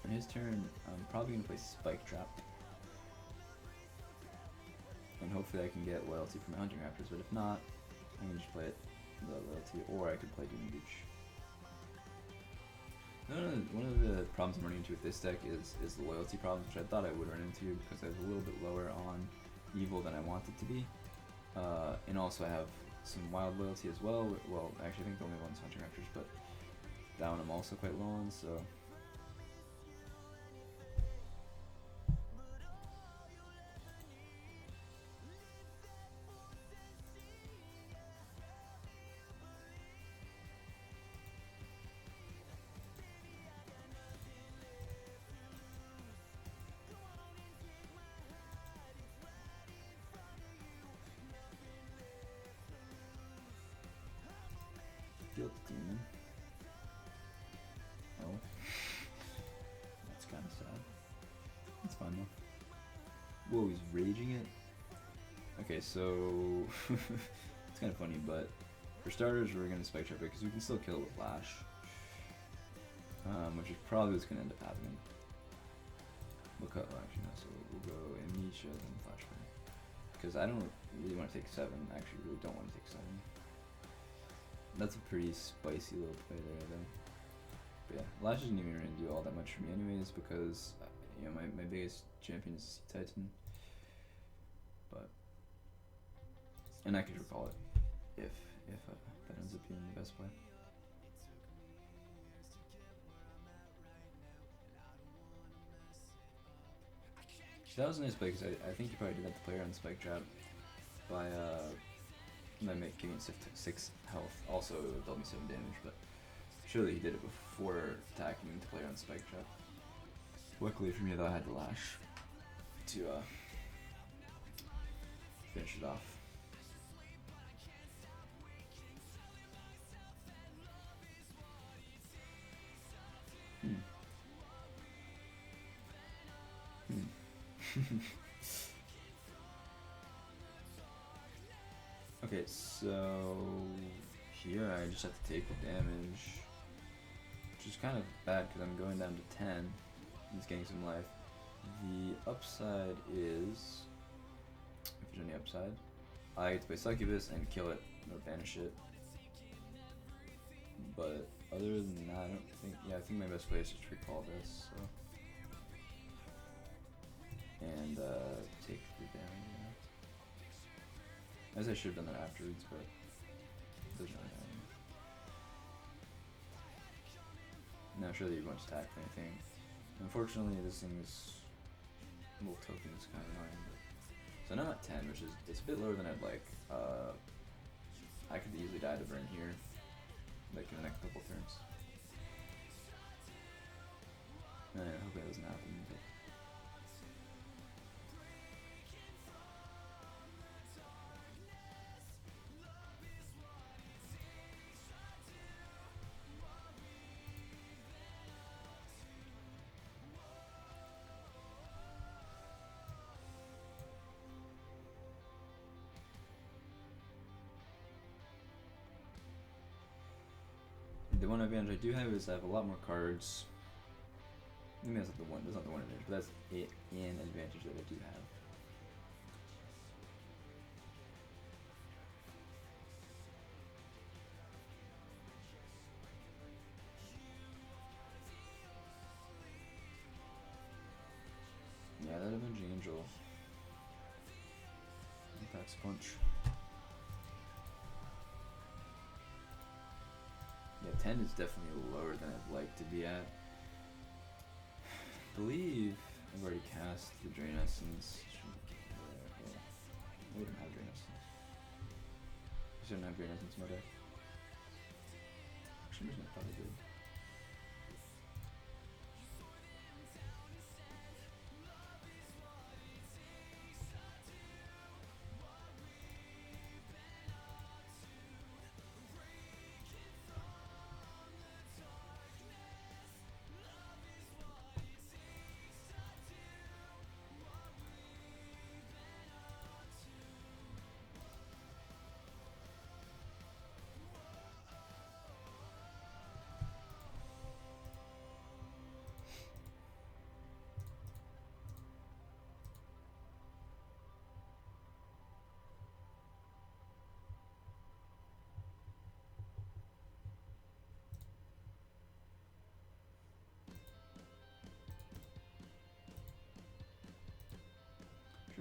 On his turn, I'm probably going to play Spike Trap. And hopefully I can get loyalty from my Hunting Raptors, but if not, I can just play it the loyalty, or I could play Doom Beach. One of the problems I'm running into with this deck is the loyalty problems, which I thought I would run into because I was a little bit lower on evil than I want it to be. And also I have some wild loyalty as well. Well, actually I think the only one's Hunting Raptors, but that one I'm also quite low on, so... Guilt Demon. Oh. That's kind of sad. It's fine though. Whoa, he's raging it? Okay, so... it's kind of funny, but for starters, we're going to Spike Trap it because we can still kill it with Lash. Which is probably what's going to end up happening. We'll cut, well, actually no, so we'll go Amnesia, then Flashbang. Because I don't really want to take 7, I actually really don't want to take 7. That's a pretty spicy little play there, though. But yeah, Lash isn't even going to do all that much for me anyways, because you know my biggest champion is Sea Titan. But and I could recall it if that ends up being the best play. That was a nice play because I think you probably did that to player on Spike Trap by giving 6 health. Also, it would dealt me 7 damage, but surely he did it before attacking the player on Spike Trap. Luckily for me, though, I had the Lash to finish it off. Okay, so here I just have to take the damage, which is kind of bad because I'm going down to 10. He's getting some life. The upside is, if there's any upside, I get to play Succubus and kill it or banish it. But other than that, I don't think. Yeah, I think my best play is just recall this. So. And take the damage. As I should have done that afterwards, but there's no damage. Now surely you won't attack or anything. Unfortunately, this thing is little token is kind of annoying. But so now I'm at 10, which is it's a bit lower than I'd like. I could easily die to burn here, like in the next couple turns. I hope that doesn't happen. But the one advantage I do have is I have a lot more cards. Maybe that's not the one. That's not the one advantage, but that's an advantage that I do have. Yeah, that Avenging Angel impacts punch. Yeah, 10 is definitely lower than I'd like to be at. I believe I've already cast the Drain Essence. We don't have Drain Essence. We don't have Drain Essence in my deck. For some reason I thought I did.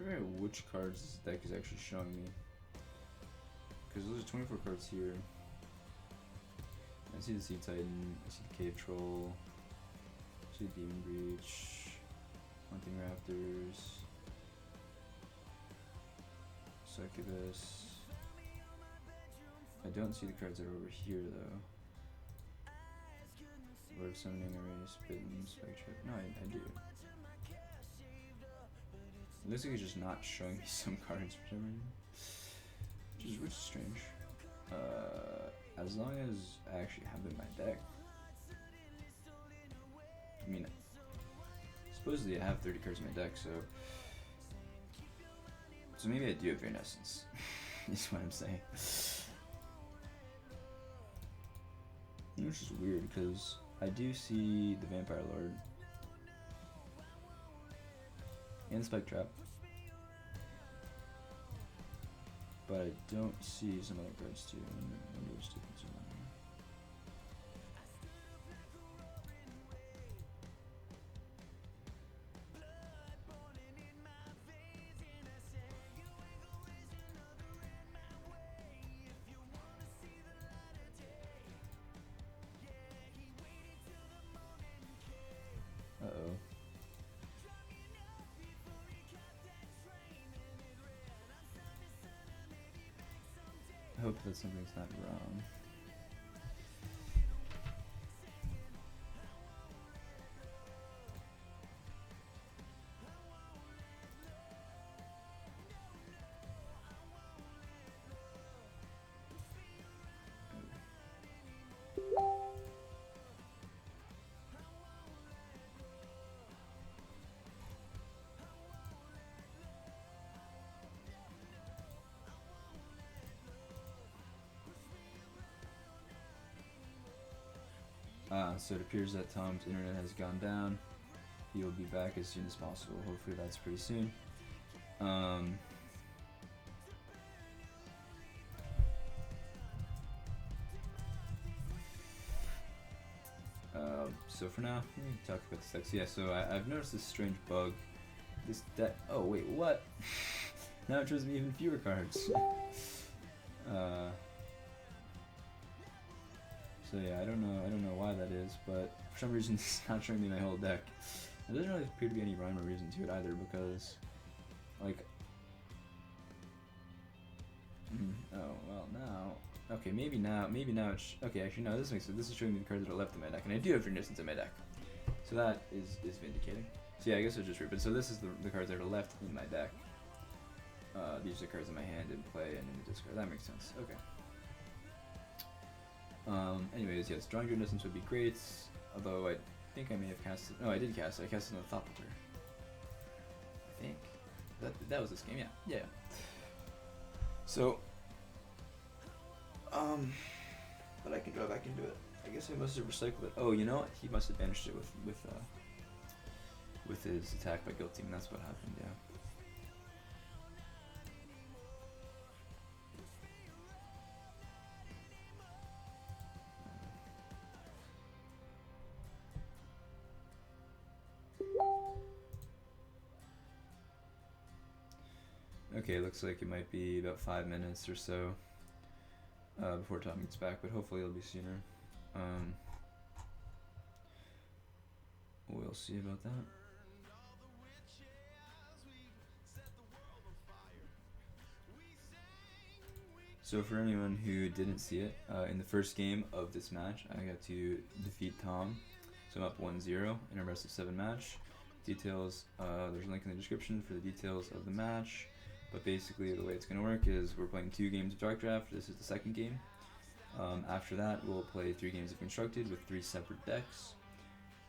figure out which cards this deck is actually showing me. Because those are 24 cards here. I see the Sea Titan, I see the Cave Troll, I see the Demon Breach, Hunting Raptors, Succubus. I don't see the cards that are over here though. Lord of Summoning Array, Spitten, Spectre. No, I do. It looks like it's just not showing me some cards for some reason. Which is strange. As long as I actually have them in my deck. I mean, supposedly I have 30 cards in my deck, so maybe I do have Essence. Is what I'm saying. Which is weird because I do see the Vampire Lord and Spike Trap, but I don't see some other cards too. Maybe there's two cards around here. Uh-oh. I hope that something's not wrong. So it appears that Tom's internet has gone down. He will be back as soon as possible. Hopefully that's pretty soon. So for now, let me talk about the decks. Yeah, so I've noticed this strange bug. This deck. Oh wait, what? Now it shows me even fewer cards. So yeah, I don't know why that is, but for some reason it's not showing me my whole deck. There doesn't really appear to be any rhyme or reason to it either, because, like, oh well now, okay, maybe now it's okay. Actually, no, this makes sense. This is showing me the cards that are left in my deck, and I do have Resistance in my deck, so that is vindicating. So yeah, I guess it's just weird. But so this is the cards that are left in my deck. These are the cards in my hand, in play, and in the discard. That makes sense. Okay. Anyways, yes, drawing Dread Essence would be great, although I think I may have cast it. No, I did cast it. I cast it on the Thought Booker. I think. That was this game, yeah. So, but I can draw back into it. I guess I must have recycled it. Oh, you know what? He must have banished it with his attack by Guilt Team. That's what happened, yeah. Okay, looks like it might be about 5 minutes or so before Tom gets back, but hopefully it'll be sooner. We'll see about that. So for anyone who didn't see it, in the first game of this match, I got to defeat Tom. So I'm up 1-0 in a best of 7 match. Details, there's a link in the description for the details of the match. But basically the way it's going to work is we're playing 2 games of Dark Draft. This is the second game. After that we'll play 3 games of Constructed with 3 separate decks.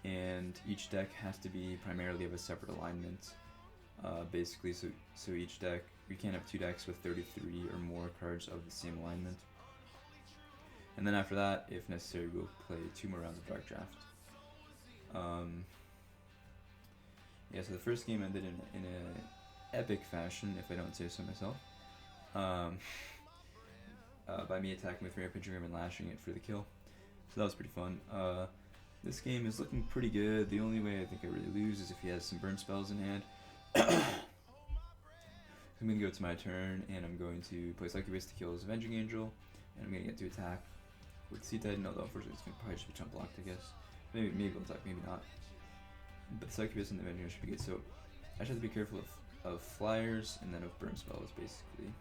And each deck has to be primarily of a separate alignment. Basically, so each deck, we can't have 2 decks with 33 or more cards of the same alignment. And then after that, if necessary, we'll play 2 more rounds of Dark Draft. Yeah, so the first game ended in an epic fashion, if I don't say so myself. By me attacking with Rare Pentagram and lashing it for the kill. So that was pretty fun. This game is looking pretty good. The only way I think I really lose is if he has some burn spells in hand. I'm gonna go to my turn, and I'm going to play Succubus to kill his Avenging Angel, and I'm gonna get to attack with Sea Titan, although unfortunately it's gonna probably just be chump blocked, I guess. Maybe it'll attack, maybe not. But the Succubus and the Avenging Angel should be good, so I should have to be careful of flyers and then of burn spells, basically.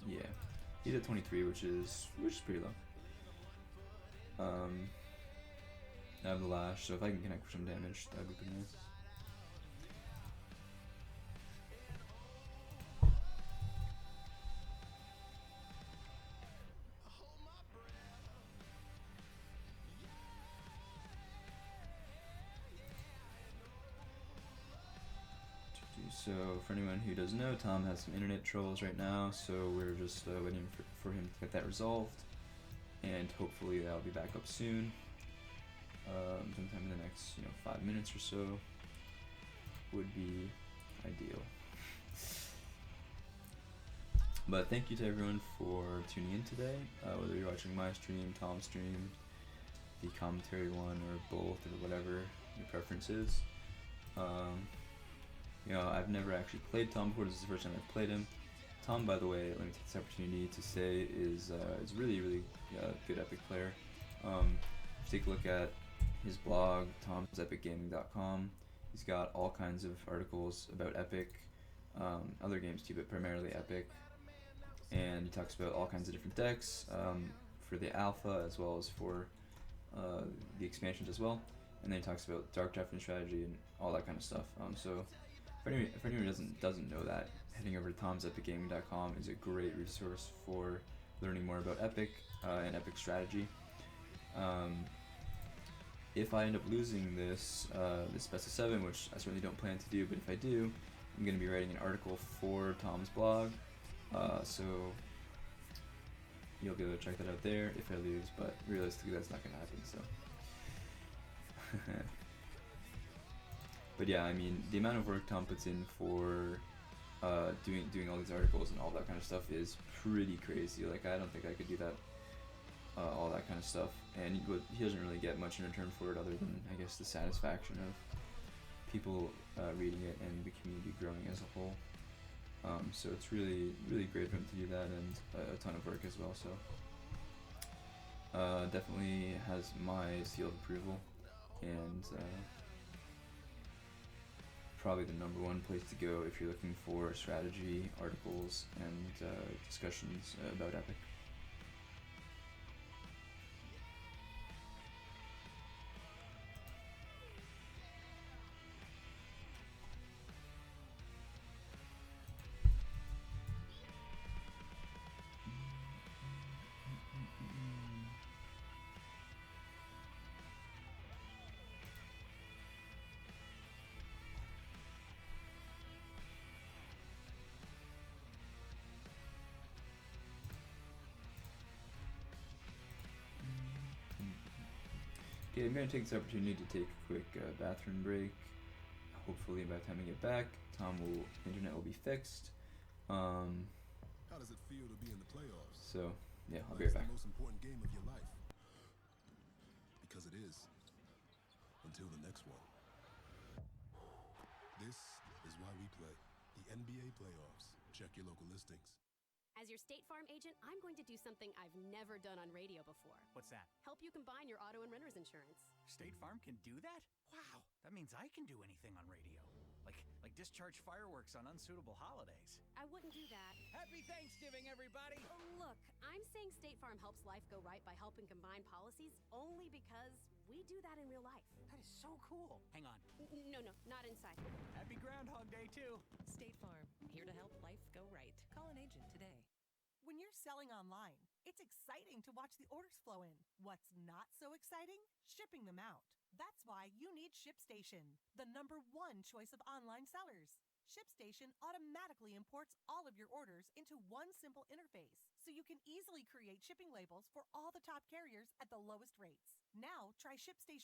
Yeah. He's at 23, which is pretty low. I have the lash, so if I can connect for some damage, that'd be pretty nice. So for anyone who doesn't know, Tom has some internet troubles right now, so we're just waiting for him to get that resolved, and hopefully that'll be back up soon, sometime in the next 5 minutes or so would be ideal. But thank you to everyone for tuning in today, whether you're watching my stream, Tom's stream, the commentary one, or both, or whatever your preference is. I've never actually played Tom before. This is the first time I've played him. Tom, by the way, let me take this opportunity to say, is really, really good Epic player. Take a look at his blog, tomsepicgaming.com. He's got all kinds of articles about Epic, other games too, but primarily Epic. And he talks about all kinds of different decks for the alpha as well as for the expansions as well. And then he talks about dark drafting strategy and all that kind of stuff. So if anyone doesn't know that, heading over to tomsepicgaming.com is a great resource for learning more about Epic and Epic strategy. If I end up losing this best of 7, which I certainly don't plan to do, but if I do, I'm going to be writing an article for Tom's blog, so you'll be able to check that out there if I lose, but realistically that's not going to happen, so. But yeah, I mean, the amount of work Tom puts in for doing all these articles and all that kind of stuff is pretty crazy. Like, I don't think I could do that, all that kind of stuff. And he doesn't really get much in return for it other than, I guess, the satisfaction of people reading it and the community growing as a whole. So it's really, really great for him to do that, and a ton of work as well. So definitely has my seal of approval, and probably the #1 place to go if you're looking for strategy articles and discussions about Epic. Okay, I'm going to take this opportunity to take a quick bathroom break. Hopefully by the time I get back, internet will be fixed. How does it feel to be in the playoffs? So, yeah, I'll be right back. It's the most important game of your life. Because it is. Until the next one. This is why we play. The NBA playoffs. Check your local listings. As your State Farm agent, I'm going to do something I've never done on radio before. What's that? Help you combine your auto and renter's insurance. State Farm can do that? Wow, that means I can do anything on radio. Like discharge fireworks on unsuitable holidays. I wouldn't do that. Happy Thanksgiving, everybody! Look, I'm saying State Farm helps life go right by helping combine policies only because we do that in real life. That is so cool. Hang on. No, not inside. Happy Groundhog Day, too. State Farm, here to help life go right. Call an agent today. When you're selling online, it's exciting to watch the orders flow in. What's not so exciting? Shipping them out. That's why you need ShipStation, the #1 choice of online sellers. ShipStation automatically imports all of your orders into one simple interface, so you can easily create shipping labels for all the top carriers at the lowest rates. Now, try ShipStation